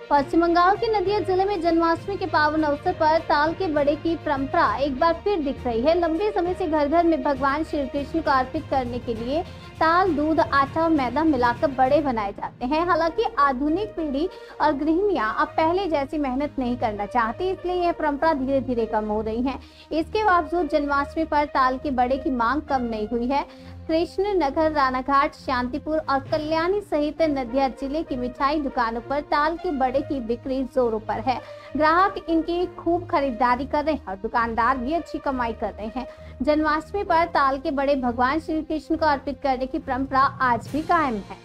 पश्चिम बंगाल के नदिया जिले में जन्माष्टमी के पावन अवसर पर ताल के बड़े की परंपरा एक बार फिर दिख रही है। लंबे समय से घर घर में भगवान श्री कृष्ण को अर्पित करने के लिए ताल, दूध, आटा और मैदा मिलाकर बड़े बनाए जाते हैं। हालांकि आधुनिक पीढ़ी और गृहिणियां अब पहले जैसी मेहनत नहीं करना चाहती, इसलिए यह परंपरा धीरे धीरे कम हो रही है। इसके बावजूद जन्माष्टमी पर ताल के बड़े की मांग कम नहीं हुई है। कृष्ण नगर, रानाघाट, शांतिपुर और कल्याणी सहित नदिया जिले की मिठाई दुकानों पर ताल के बड़े की बिक्री जोरों पर है। ग्राहक इनकी खूब खरीदारी कर रहे हैं और दुकानदार भी अच्छी कमाई कर रहे हैं। जन्माष्टमी पर ताल के बड़े भगवान श्री कृष्ण को अर्पित करने की परंपरा आज भी कायम है।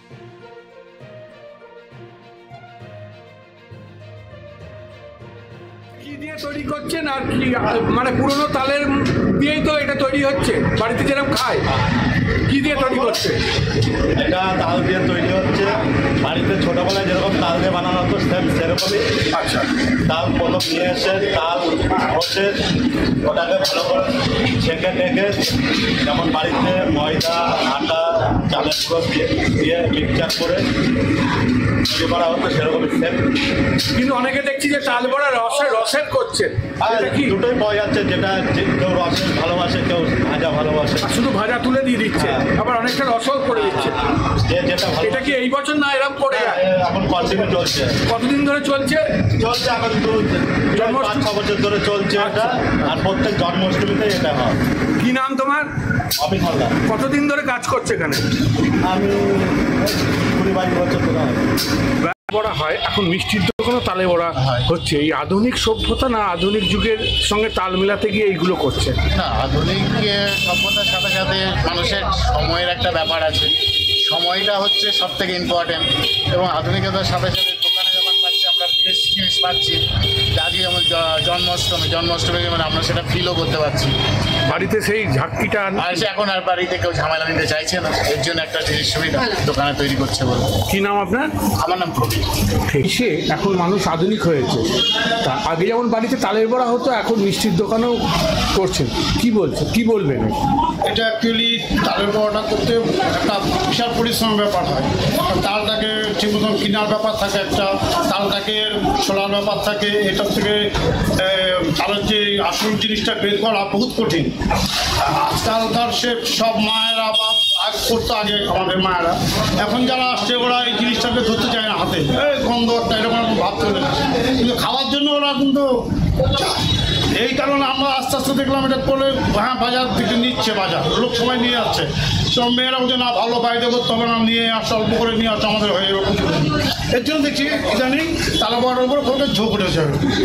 কি দিয়ে তৈরি করছেন আর কি মানে পুরনো তালের দিয়েই তো এটা তৈরি হচ্ছে, বাড়িতে যেরকম খায় কি দিয়ে তৈরি করছে? এটা তাল দিয়ে তৈরি হচ্ছে। বাড়িতে ছোটোবেলায় যেরকম তাল দিয়ে বানানো হতো সেরকমই। আচ্ছা, তাল প্রথম নিয়ে এসে তাল ঘষে ওটাকে ভালো করে ছেঁকে টেকে যেমন বাড়িতে ময়দা, আটা, চালের গুঁড়ো দিয়ে মিক্সচার করে তৈরি করা হতো সেরকমই সেম। কিন্তু অনেকে দেখছি যে তাল বড়া রসের করছে, আর কি দুটোই পাওয়া যাচ্ছে, যেটা কেউ রসের ভালোবাসে, কেউ ভাজা ভালোবাসে। শুধু ভাজা তুলে দিয়ে দিচ্ছে, আবার অনেকটা রসও করে দিচ্ছে। যেটা ভালো। এটা কি এই বছর না এরকম করে এখন কন্টিনিউ চলছে। কতদিন ধরে চলছে? এখন তো 5-6 বছর ধরে চলছে এটা। আর প্রত্যেক জন্মাষ্টমীতে এটা হয়। কি নাম তোমার? অমিত হালদার। কতদিন ধরে কাজ করছে এখানে? আমি 20-22 বছর ধরে বড়া হয়। এখন মিষ্টির দোকানও তালে বড়া হচ্ছে। এই আধুনিক সভ্যতা না আধুনিক যুগের সঙ্গে তাল মিলাতে গিয়ে এইগুলো করছে? না, আধুনিক সভ্যতার সাথে সাথে মানুষের সময়ের একটা ব্যাপার আছে। সময়টা হচ্ছে সব থেকে ইম্পর্টেন্ট। এবং আধুনিকতার সাথে সাথে দোকানে যখন পাচ্ছি আমরা ফ্রেশ জিনিস পাচ্ছি, আজকে যেমন জন্মাষ্টমী যেমন আমরা সেটা ফিলও করতে পারছি। বাড়িতে সেই ঝাঁকিটা এখন আর বাড়িতে কেউ ঝামেলা নিতে চাইছে না, এর জন্য একটা জিনিস সুবিধা দোকানে তৈরি করছে বলে। কি নাম আপনার? আমার নাম কবি। এসে এখন মানুষ আধুনিক হয়েছে। তা আগে যেমন বাড়িতে তালের বড়া হতো, এখন মিষ্টির দোকানেও করছেন। কি বলবেন? এটা অ্যাকচুয়ালি তালের বড়াটা করতে একটা বিশাল পরিশ্রমের ব্যাপার হয়। তালটাকে ঠিক মতন কেনার ব্যাপার থাকে, একটা তালটাকে ছোলার ব্যাপার থাকে। এটার থেকে তালের যে আসল জিনিসটা বের করা বহুত কঠিন। আজকালকার সব মায়েরা বা করতো আগে আমাদের মায়েরা, এখন যারা আসছে ওরা এই জিনিসটাকে ধরতে চায় না হাতে, গন্ধ একটা এরকম ভাব চলে আসে। কিন্তু খাওয়ার জন্য ওরা কিন্তু এই কারণে আমরা আস্তে আস্তে দেখলাম এটা করে বাজার থেকে নিচ্ছে, বাজার লোক সবাই নিয়ে যাচ্ছে। সব মেয়েরা বলছে না ভালো বাইরে করতে হবে না, নিয়ে আসছে, অল্প করে নিয়ে আসছে, আমাদের হয়ে এরকম। এর জন্য দেখছি ইদানিং তালের বড়ার উপরে কোনো ঝোঁক উঠেছে।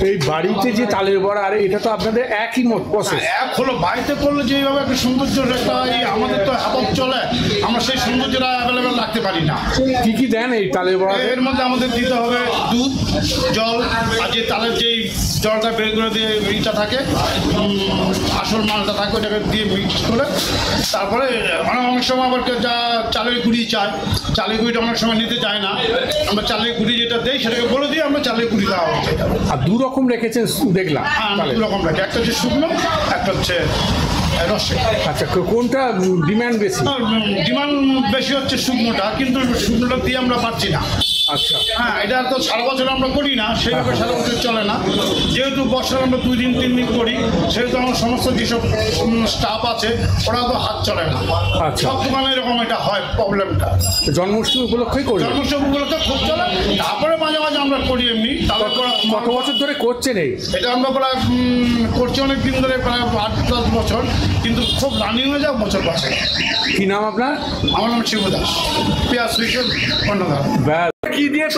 এই বাড়িতে যে তালের বড়া, আর এটা তো আপনাদের একই মত প্রসেস। এক হলো বাড়িতে করলে যেভাবে একটা সৌন্দর্য একটা আমাদের তো হাবক চলে, আমরা সেই সৌন্দর্যটা অ্যাভেলেবেল রাখতে পারি না। কি দেন এই তালের বড়া? এর মধ্যে আমাদের দিতে হবে দুধ, জল, আর যে তালের যেই জলটা বের করে দিয়ে ইটা থাকে, আসল মালটা থাকে, ওটাকে দিয়ে মিক্স করে তারপরে অনেক সময় আবার যা চালের গুঁড়ি চায়, চালের গুঁড়িটা অনেক সময় নিতে চায় না, আমরা চালের গুঁড়ি যেটা দেই সেটাকে বলে দিই আমরা চালের গুঁড়ি দেওয়া হচ্ছে। আর দু রকম রেখেছেন দেখলাম। হ্যাঁ, দু রকম রাখি, একটা হচ্ছে শুকনো, একটা হচ্ছে রসে। আচ্ছা, কোনটা ডিমান্ড বেশি? ডিমান্ড বেশি হচ্ছে শুকনোটা, কিন্তু শুকনোটা দিয়ে আমরা পাচ্ছি না। আচ্ছা, হ্যাঁ, এটা তো সারা বছর আমরা করি না, সেইভাবে সারা বছর চলে না। যেহেতু বছর আমরা 2 দিন 3 দিন করি, সেহেতু আমার সমস্ত যেসব স্টাফ আছে ওরা তো হাত চলে না। আচ্ছা, সব দোকানে এরকম এটা হয় প্রবলেমটা। জন্মাষ্টমী উপলক্ষেই করি। জন্মাষ্টমী উপলক্ষে খুব চলে, তারপরে মাঝে মাঝে আমরা করি এমনি। তারপরে কত বছর ধরে করছেন এই? এটা আমরা প্রায় করছি অনেক দিন ধরে, প্রায় 8-10 বছর, কিন্তু খুব রানিং হয়ে যাও বছর পাশে। কি নাম আপনার? আমার নাম শিবদাস, পেঁয়াজ সুইসের কর্ণধার। কি দিয়ে